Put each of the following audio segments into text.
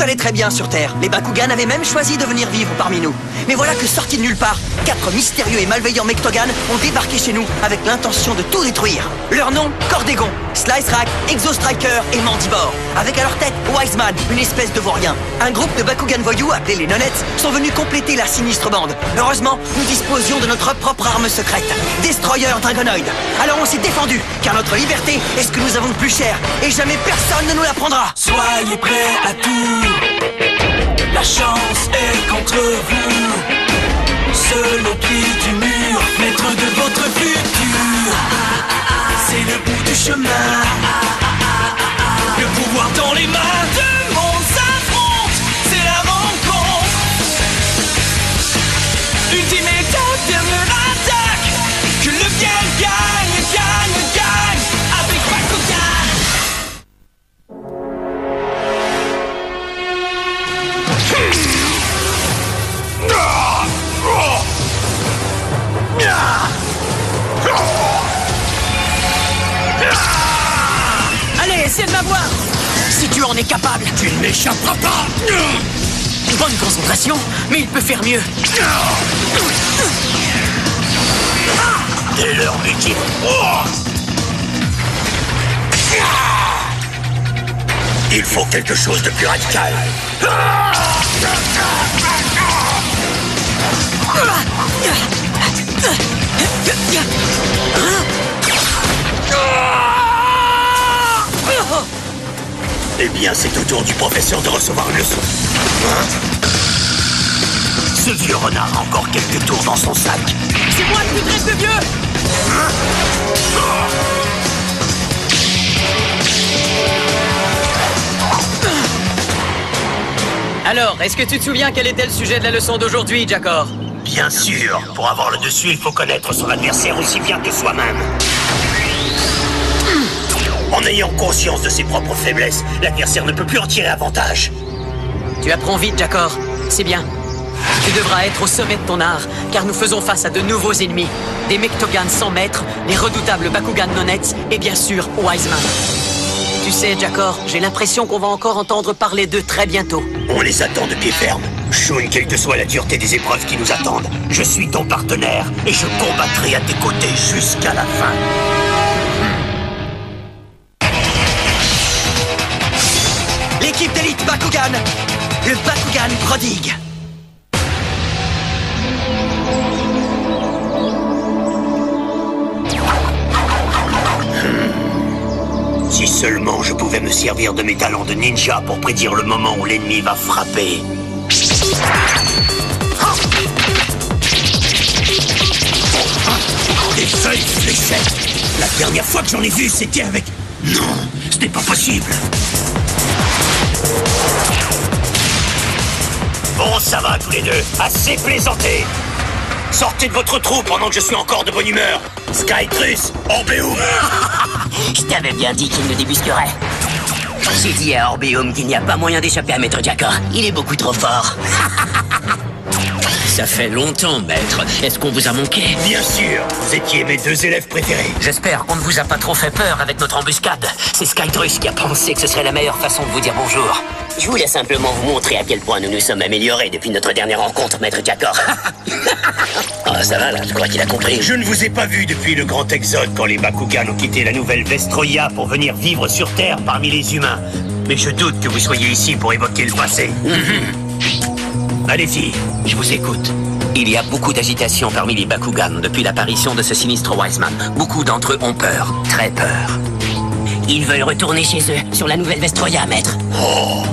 allait très bien sur Terre. Les Bakugan avaient même choisi de venir vivre parmi nous. Mais voilà que sortis de nulle part, 4 mystérieux et malveillants Mectogan ont débarqué chez nous avec l'intention de tout détruire. Leur nom, Cordégon, Slice Rack, Exo Striker et Mandibor. Avec à leur tête Wiseman, une espèce de vaurien. Un groupe de Bakugan voyous appelés les Nonettes sont venus compléter la sinistre bande. Heureusement, nous disposions de notre propre arme secrète, Destroyer Dragonoid. Alors on s'est défendu, car notre liberté est ce que nous avons de plus cher, et jamais personne ne nous la prendra. Soyez prêts à tout, la chance est contre vous. Seul au pied du mur, maître de votre futur. C'est le bout du chemin, le pouvoir dans les mains. Deux mondes s'affrontent, c'est la rencontre. Ultimate dernière attaque, que le bien gagne, gagne, gagne avec Bakugan. Allez, essaie de m'avoir. Si tu en es capable. Tu ne m'échapperas pas. Bonne concentration, mais il peut faire mieux. Et leur multiple. Il faut quelque chose de plus radical. Eh bien, c'est au tour du professeur de recevoir une leçon. Ce vieux renard a encore quelques tours dans son sac. C'est moi le plus triste de vieux. Alors, est-ce que tu te souviens quel était le sujet de la leçon d'aujourd'hui, Jakor? Bien sûr, pour avoir le dessus, il faut connaître son adversaire aussi bien que soi-même. En ayant conscience de ses propres faiblesses, l'adversaire ne peut plus en tirer avantage. Tu apprends vite, Jakor. C'est bien. Tu devras être au sommet de ton art, car nous faisons face à de nouveaux ennemis. Des Mectogan sans maître, les redoutables Bakugan Nonettes et bien sûr Wiseman. Tu sais, Jakor, j'ai l'impression qu'on va encore entendre parler d'eux très bientôt. On les attend de pied ferme. Shun, quelle que soit la dureté des épreuves qui nous attendent, je suis ton partenaire et je combattrai à tes côtés jusqu'à la fin. L'équipe d'élite Bakugan, le Bakugan prodigue. Si seulement je pouvais me servir de mes talents de ninja pour prédire le moment où l'ennemi va frapper. Des feuilles fléchettes. La dernière fois que j'en ai vu, c'était avec... Non, ce n'est pas possible. Bon, ça va tous les deux. Assez plaisanté. Sortez de votre trou pendant que je suis encore de bonne humeur. Skytrus, Orbeum. Je t'avais bien dit qu'il nous débusquerait. J'ai dit à Orbeum qu'il n'y a pas moyen d'échapper à Maître Jakor. Il est beaucoup trop fort. Ça fait longtemps, maître. Est-ce qu'on vous a manqué? Bien sûr, vous étiez mes deux élèves préférés. J'espère qu'on ne vous a pas trop fait peur avec notre embuscade. C'est Skytrus qui a pensé que ce serait la meilleure façon de vous dire bonjour. Je voulais simplement vous montrer à quel point nous nous sommes améliorés depuis notre dernière rencontre, Maître Jakor. Ah, ça va là, je crois qu'il a compris. Je ne vous ai pas vu depuis le grand exode quand les Bakugan ont quitté la nouvelle Vestroia pour venir vivre sur Terre parmi les humains. Mais je doute que vous soyez ici pour évoquer le passé. Allez, filles, je vous écoute. Il y a beaucoup d'agitation parmi les Bakugan depuis l'apparition de ce sinistre Wiseman. Beaucoup d'entre eux ont peur, très peur. Ils veulent retourner chez eux, sur la nouvelle Vestroia, maître. Oh.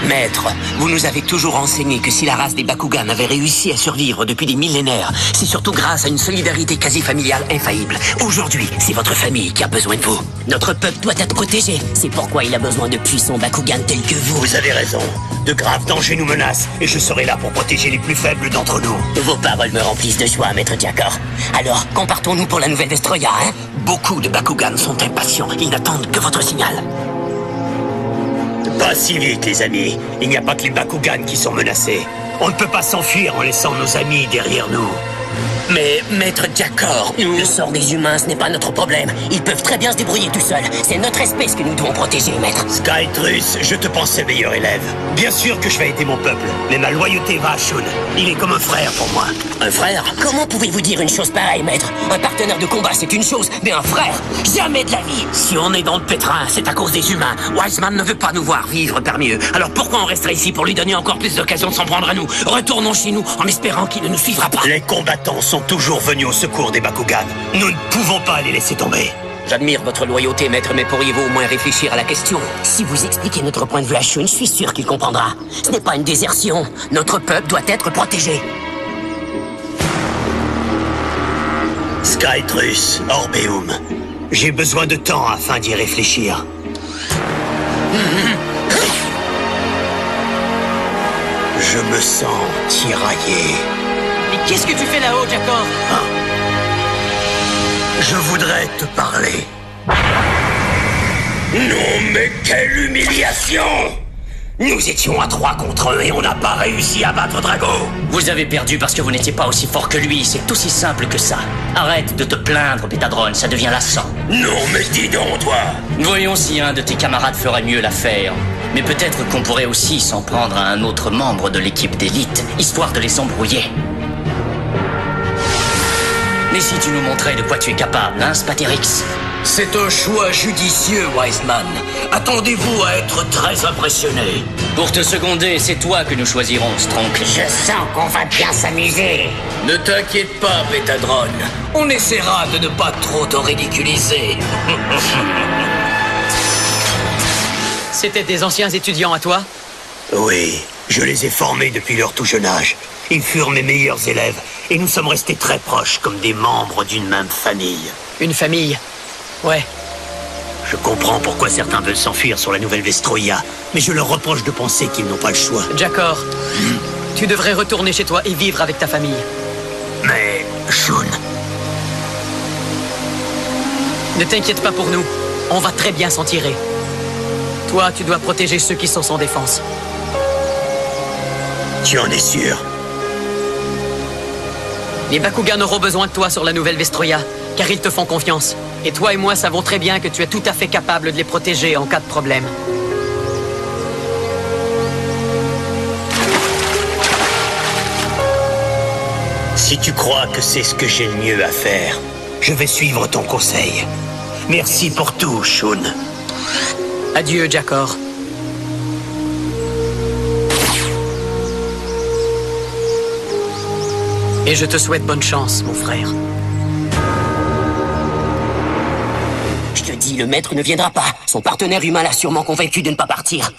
Maître, vous nous avez toujours enseigné que si la race des Bakugan avait réussi à survivre depuis des millénaires, c'est surtout grâce à une solidarité quasi familiale infaillible. Aujourd'hui, c'est votre famille qui a besoin de vous. Notre peuple doit être protégé. C'est pourquoi il a besoin de puissants Bakugan tels que vous. Vous avez raison. De graves dangers nous menacent et je serai là pour protéger les plus faibles d'entre nous. Vos paroles me remplissent de joie, Maître Jakor. Alors, quand partons-nous pour la nouvelle Vestroia, hein? Beaucoup de Bakugan sont impatients. Ils n'attendent que votre signal. Pas si vite, les amis. Il n'y a pas que les Bakugan qui sont menacés. On ne peut pas s'enfuir en laissant nos amis derrière nous. Mais, Maître Jakor, Le sort des humains, ce n'est pas notre problème. Ils peuvent très bien se débrouiller tout seuls. C'est notre espèce que nous devons protéger, maître. Skytrus, je te pensais meilleur élève. Bien sûr que je vais aider mon peuple, mais ma loyauté va à Shun. Il est comme un frère pour moi. Un frère? Comment pouvez-vous dire une chose pareille, maître? Un partenaire de combat, c'est une chose, mais un frère, jamais de la vie. Si on est dans le pétrin, c'est à cause des humains. Wiseman ne veut pas nous voir vivre parmi eux. Alors pourquoi on resterait ici pour lui donner encore plus d'occasion de s'en prendre à nous? Retournons chez nous en espérant qu'il ne nous suivra pas. Les combattants sont toujours venus au secours des Bakugan. Nous ne pouvons pas les laisser tomber. J'admire votre loyauté, maître, mais pourriez-vous au moins réfléchir à la question? Si vous expliquez notre point de vue à Shun, je suis sûr qu'il comprendra. Ce n'est pas une désertion. Notre peuple doit être protégé. Skytrus, Orbeum, j'ai besoin de temps afin d'y réfléchir. Je me sens tiraillé. Mais qu'est-ce que tu fais là-haut, Jakor? Je voudrais te parler. Non, mais quelle humiliation! Nous étions à 3 contre 1 et on n'a pas réussi à battre Drago. Vous avez perdu parce que vous n'étiez pas aussi fort que lui, c'est aussi simple que ça. Arrête de te plaindre, Betadron, ça devient lassant. Non, mais dis donc, toi. Voyons si un de tes camarades ferait mieux l'affaire. Mais peut-être qu'on pourrait aussi s'en prendre à un autre membre de l'équipe d'élite, histoire de les embrouiller. Mais si tu nous montrais de quoi tu es capable, hein, Spaterix? C'est un choix judicieux, Wiseman. Attendez-vous à être très impressionné. Pour te seconder, c'est toi que nous choisirons, Stronk. Je sens qu'on va bien s'amuser. Ne t'inquiète pas, Betadron. On essaiera de ne pas trop te ridiculiser. C'était des anciens étudiants à toi? Oui, je les ai formés depuis leur tout jeune âge. Ils furent mes meilleurs élèves et nous sommes restés très proches comme des membres d'une même famille. Une famille? Ouais. Je comprends pourquoi certains veulent s'enfuir sur la nouvelle Vestroia, mais je leur reproche de penser qu'ils n'ont pas le choix. Jakor, tu devrais retourner chez toi et vivre avec ta famille. Mais, Shun... Ne t'inquiète pas pour nous. On va très bien s'en tirer. Toi, tu dois protéger ceux qui sont sans défense. Tu en es sûr? Les Bakugan auront besoin de toi sur la nouvelle Vestroia, car ils te font confiance. Et toi et moi savons très bien que tu es tout à fait capable de les protéger en cas de problème. Si tu crois que c'est ce que j'ai le mieux à faire, je vais suivre ton conseil. Merci pour tout, Shun. Adieu, Jakor. Et je te souhaite bonne chance, mon frère. Je te dis, le maître ne viendra pas. Son partenaire humain l'a sûrement convaincu de ne pas partir.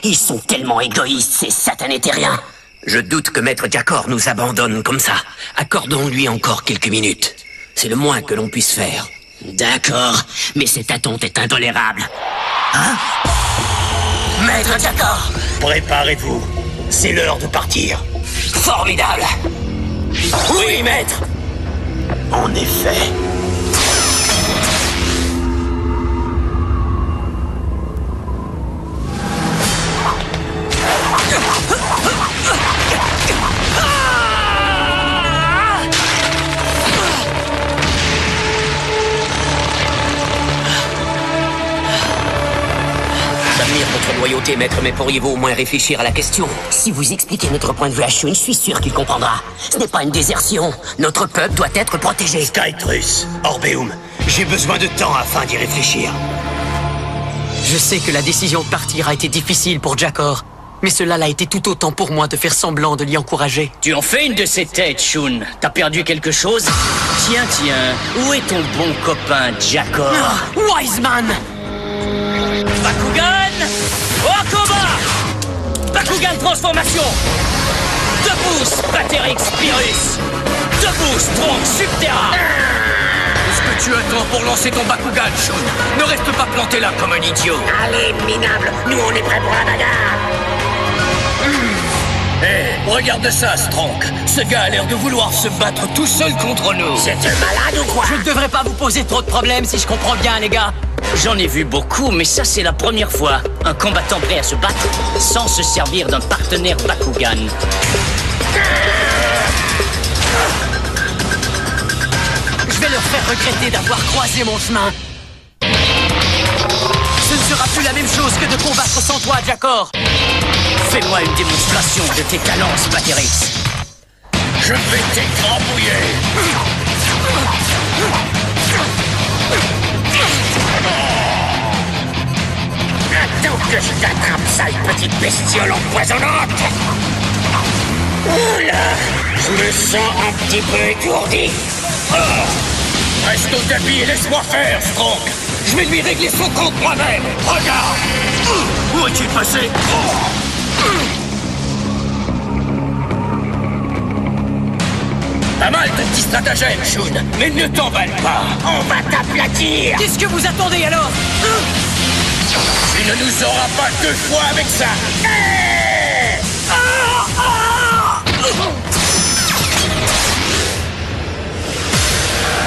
Ils sont tellement égoïstes, ces satanés terriens. Je doute que Maître Jakor nous abandonne comme ça. Accordons-lui encore quelques minutes. C'est le moins que l'on puisse faire. D'accord, mais cette attente est intolérable. Hein? Maître Jakor! Préparez-vous. C'est l'heure de partir. Formidable! Oui, maître! En effet. J'admire votre loyauté, maître, mais pourriez-vous au moins réfléchir à la question? Si vous expliquez notre point de vue à Shun, je suis sûr qu'il comprendra. Ce n'est pas une désertion. Notre peuple doit être protégé. Skytrus, Orbeum, j'ai besoin de temps afin d'y réfléchir. Je sais que la décision de partir a été difficile pour Jakor, mais cela l'a été tout autant pour moi de faire semblant de l'y encourager. Tu en fais une de ces têtes, Shun. T'as perdu quelque chose? Tiens, où est ton bon copain, Jakor? Wiseman! Bakugan! Au combat! Bakugan transformation! Debout, Spaterix Pyrrhus! Debout, Stronk Subterra! Qu'est-ce que tu attends pour lancer ton Bakugan, Shun? Ne reste pas planté là comme un idiot. Allez, minable, nous on est prêts pour la bagarre! Hé, regarde ça, Stronk. Ce gars a l'air de vouloir se battre tout seul contre nous. C'est un malade ou quoi? Je ne devrais pas vous poser trop de problèmes si je comprends bien, les gars. J'en ai vu beaucoup, mais ça c'est la première fois. Un combattant prêt à se battre sans se servir d'un partenaire Bakugan. faire regretter d'avoir croisé mon chemin. Ce ne sera plus la même chose que de combattre sans toi, Jakor. Fais-moi une démonstration de tes talents, Spaterix. Je vais t'écrabouiller. Attends que je t'attrape, sale petite bestiole empoisonnante. Oula, je me sens un petit peu étourdi. Reste au tapis et laisse-moi faire, Strong. Je vais lui régler son compte moi-même. Regarde. Où es-tu passé? Pas mal ton petit stratagème, Shun. Mais ne t'emballe pas. On va t'aplatir. Qu'est-ce que vous attendez alors? Tu ne nous auras pas deux fois avec ça. Hey!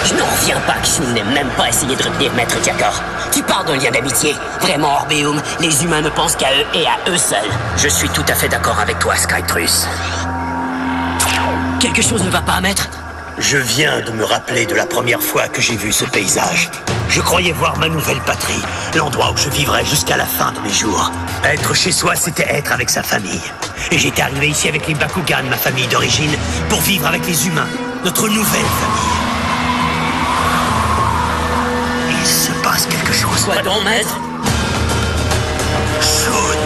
Je n'en reviens pas que Shun n'aime même pas essayer de retenir Maître Jakor. Tu parles d'un lien d'amitié. Vraiment, Orbeum, les humains ne pensent qu'à eux et à eux seuls. Je suis tout à fait d'accord avec toi, Skytrus. Quelque chose ne va pas, maître? Je viens de me rappeler de la première fois que j'ai vu ce paysage. Je croyais voir ma nouvelle patrie, l'endroit où je vivrais jusqu'à la fin de mes jours. Être chez soi, c'était être avec sa famille. Et j'étais arrivé ici avec les Bakugan, ma famille d'origine, pour vivre avec les humains, notre nouvelle famille. Il se passe quelque chose. Quoi donc, maître? Shun.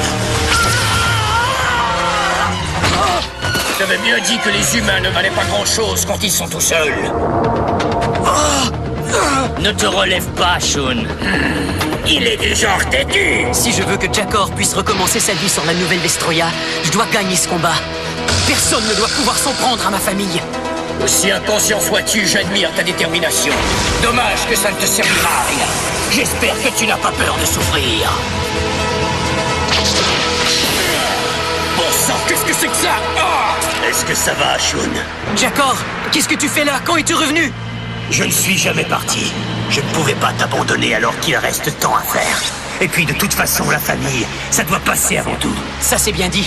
J'avais bien dit que les humains ne valaient pas grand-chose quand ils sont tout seuls. Ne te relève pas, Shun. Il est du genre têtu. Si je veux que Jakor puisse recommencer sa vie sur la nouvelle Vestroia, je dois gagner ce combat. Personne ne doit pouvoir s'en prendre à ma famille. Aussi inconscient sois-tu, j'admire ta détermination. Dommage que ça ne te servira à rien. J'espère que tu n'as pas peur de souffrir. Bon sang, qu'est-ce que c'est que ça? Est-ce que ça va, Shun? Jakor, qu'est-ce que tu fais là? Quand es-tu revenu? Je ne suis jamais parti. Je ne pouvais pas t'abandonner alors qu'il reste tant à faire. Et puis de toute façon, la famille, ça doit passer avant tout. Ça c'est bien dit.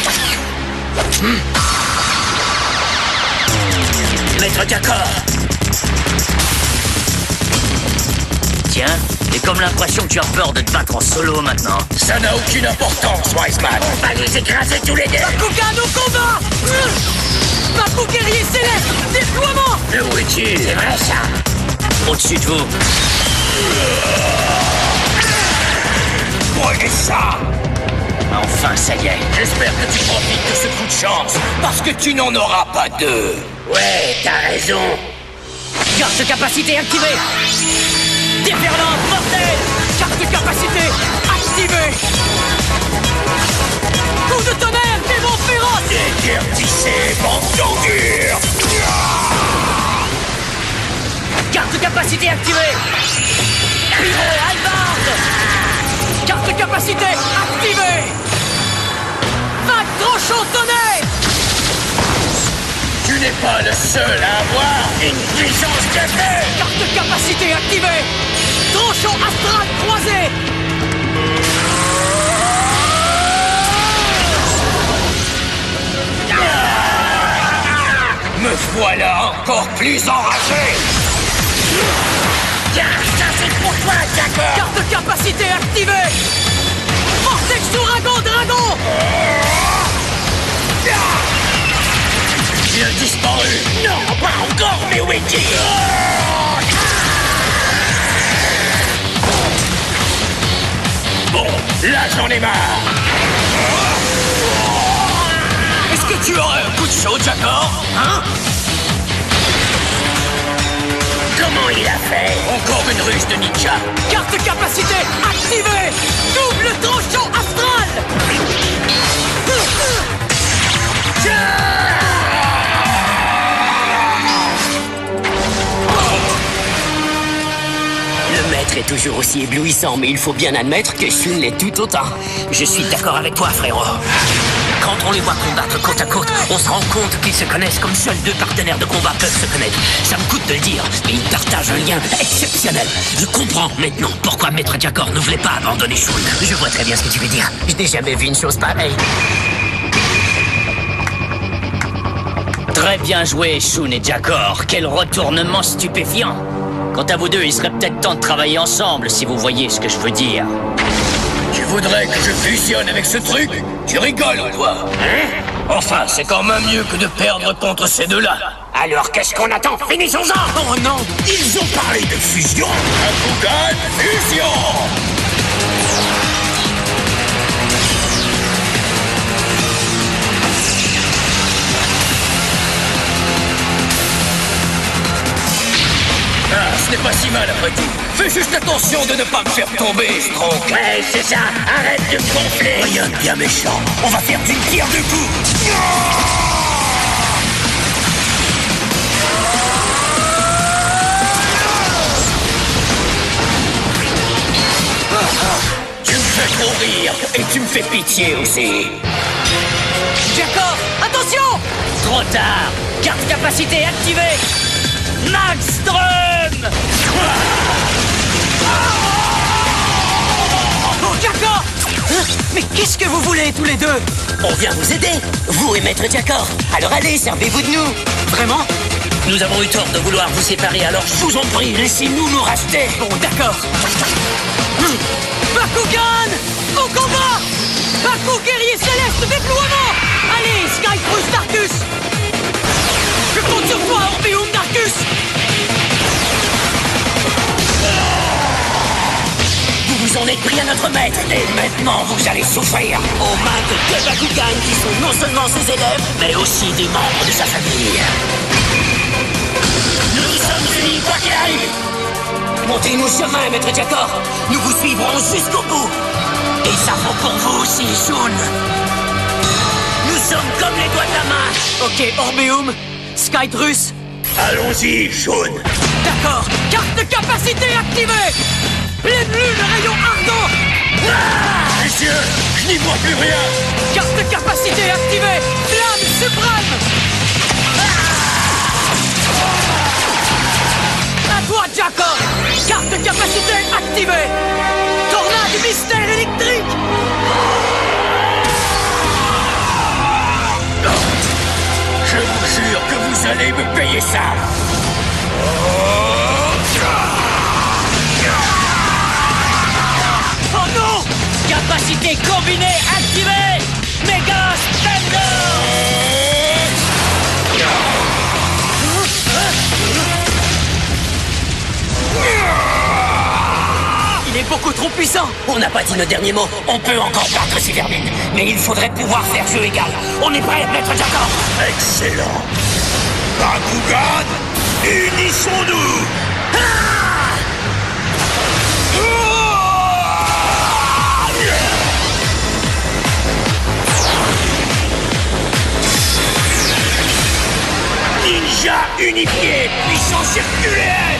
Maître Jakor. Tiens, j'ai comme l'impression que tu as peur de te battre en solo maintenant. Ça n'a aucune importance, Wiseman. On va les écraser tous les deux. Bakugan au combat! Baku guerrier céleste, déploiement! Mais où es-tu? C'est vrai ça. Au-dessus de vous. Prenez ça! Enfin, ça y est. J'espère que tu profites de ce coup de chance, parce que tu n'en auras pas deux. Ouais, t'as raison. Carte capacité activée! Déferlante mortelle! Carte capacité activée! Coup de tonnerre, démon féroce! Déguerpissez, bande d'ordures! Carte capacité activée! Pyro hallebarde! Carte capacité activée! Vague tranchant tonnerre! Tu n'es pas le seul à avoir une puissance de feu! Carte capacité activée! Tranchant astral croisé! Me voilà encore plus enragé! Tiens, ça c'est pour toi, Jakor! Carte capacité activée! Vortex ouragan dragon! Il a disparu! Non, pas encore, mais où est-il? Bon, là j'en ai marre! Est-ce que tu aurais un coup de chaud, Jakor? Hein? Comment il a fait? Encore une ruse de ninja! Carte capacité activée! Double tranchant astral! Le maître est toujours aussi éblouissant, mais il faut bien admettre que Shun l'est tout autant. Je suis d'accord avec toi, frérot. Quand on les voit combattre côte à côte, on se rend compte qu'ils se connaissent comme seuls deux partenaires de combat peuvent se connaître. Ça me coûte de le dire, mais ils partagent un lien exceptionnel. Je comprends maintenant pourquoi Maître Jakor ne voulait pas abandonner Shun. Je vois très bien ce que tu veux dire. Je n'ai jamais vu une chose pareille. Très bien joué, Shun et Jakor. Quel retournement stupéfiant. Quant à vous deux, il serait peut-être temps de travailler ensemble, si vous voyez ce que je veux dire. Tu voudrais que je fusionne avec ce truc? Tu rigoles, toi? Hein? Enfin, c'est quand même mieux que de perdre contre ces deux-là. Alors qu'est-ce qu'on attend? Finissons-en! Oh non! Ils ont parlé de fusion! Bakugan, fusion! Ah, ce n'est pas si mal après tout. Fais juste attention de ne pas me faire tomber, Stroke. Ouais, c'est ça. Arrête de me gonfler. Rien de bien méchant. On va faire d'une pierre deux coups. Tu me fais trop rire et tu me fais pitié aussi. D'accord! Attention! Trop tard! Carte capacité activée! Maxstrom! Oh, Jakor! Mais qu'est-ce que vous voulez, tous les deux? On vient vous aider, vous et Maître Jakor. Alors allez, servez-vous de nous. Vraiment? Nous avons eu tort de vouloir vous séparer, alors je vous en prie, laissez-nous nous racheter. Bon, d'accord. Bakugan! Au combat! Baku guerrier céleste, déploiement! Allez, Skycruise Darkus! Je compte sur toi, Orbeum Darkus! Vous vous en êtes pris à notre maître, et maintenant vous allez souffrir aux mains de deux Bakugan qui sont non seulement ses élèves, mais aussi des membres de sa famille. Nous sommes unis, quoi qu'il arrive. Montez-nous chemin, Maître Jakor. Nous vous suivrons jusqu'au bout. Et ça vaut pour vous aussi, Shun. Nous sommes comme les doigts de la main. Ok, Orbeum, Skydrus. Allons-y, Shun. D'accord, carte de capacité activée! Pleine lune, rayon ardent! Messieurs, je n'y vois plus rien. Carte de capacité activée! Flamme suprême! À toi, Jakor! Carte de capacité activée! Tornade mystère électrique! Je vous jure que vous allez me payer ça. Oh non! Capacité combinée activée! Mega Thunder! Il est beaucoup trop puissant! On n'a pas dit le dernier mot. On peut encore battre ces vermines, mais il faudrait pouvoir faire jeu égal. On est prêt, Maître Jakor. Excellent. Bakugan, unissons-nous. Ninja unifié, puissance circulaire.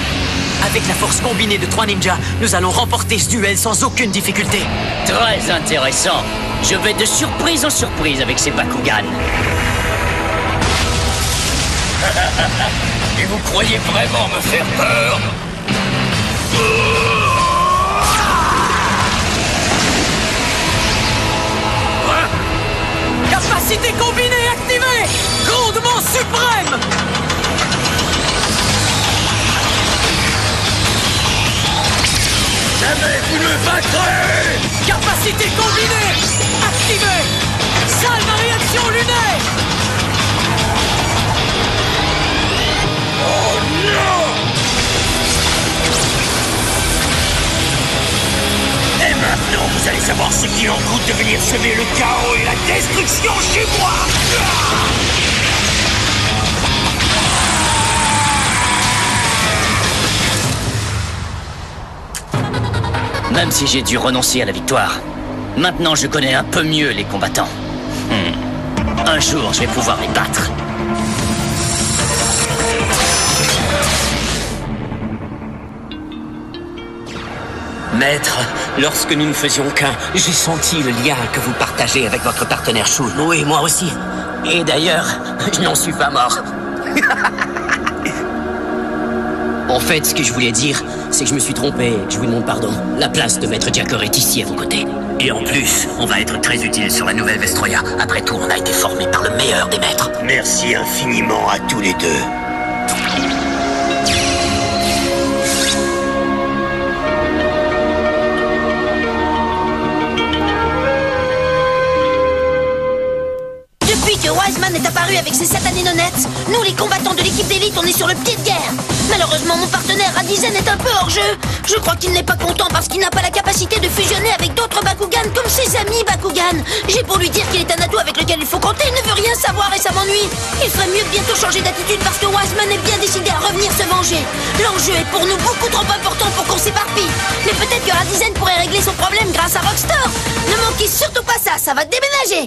Avec la force combinée de 3 ninjas, nous allons remporter ce duel sans aucune difficulté. Très intéressant. Je vais de surprise en surprise avec ces Bakugan. Et vous croyez vraiment me faire peur? Capacité combinée activée! Grondement suprême! Jamais vous ne vaincrez! Capacité combinée activée! Salve à réaction lunaire! Oh non! Et maintenant, vous allez savoir ce qu'il en coûte de venir semer le chaos et la destruction chez moi! Même si j'ai dû renoncer à la victoire, maintenant je connais un peu mieux les combattants. Un jour, je vais pouvoir les battre. Maître, lorsque nous ne faisions qu'un, j'ai senti le lien que vous partagez avec votre partenaire Shun. Oui, moi aussi. Et d'ailleurs, je n'en suis pas mort. En fait, ce que je voulais dire, c'est que je me suis trompé. Je vous demande pardon. La place de Maître Jakor est ici, à vos côtés. Et en plus, on va être très utile sur la nouvelle Vestroya. Après tout, on a été formé par le meilleur des maîtres. Merci infiniment à tous les deux. que Wiseman est apparu avec ses satanés nonnettes, nous les combattants de l'équipe d'élite, on est sur le pied de guerre. Malheureusement, mon partenaire Radizen est un peu hors jeu. Je crois qu'il n'est pas content parce qu'il n'a pas la capacité de fusionner avec d'autres Bakugan comme ses amis Bakugan. J'ai pour lui dire qu'il est un atout avec lequel il faut compter, il ne veut rien savoir et ça m'ennuie. Il ferait mieux de bientôt changer d'attitude parce que Wiseman est bien décidé à revenir se venger. L'enjeu est pour nous beaucoup trop important pour qu'on s'éparpille. Mais peut-être que Radizen pourrait régler son problème grâce à Rockstar. Ne manquez surtout pas ça, ça va déménager.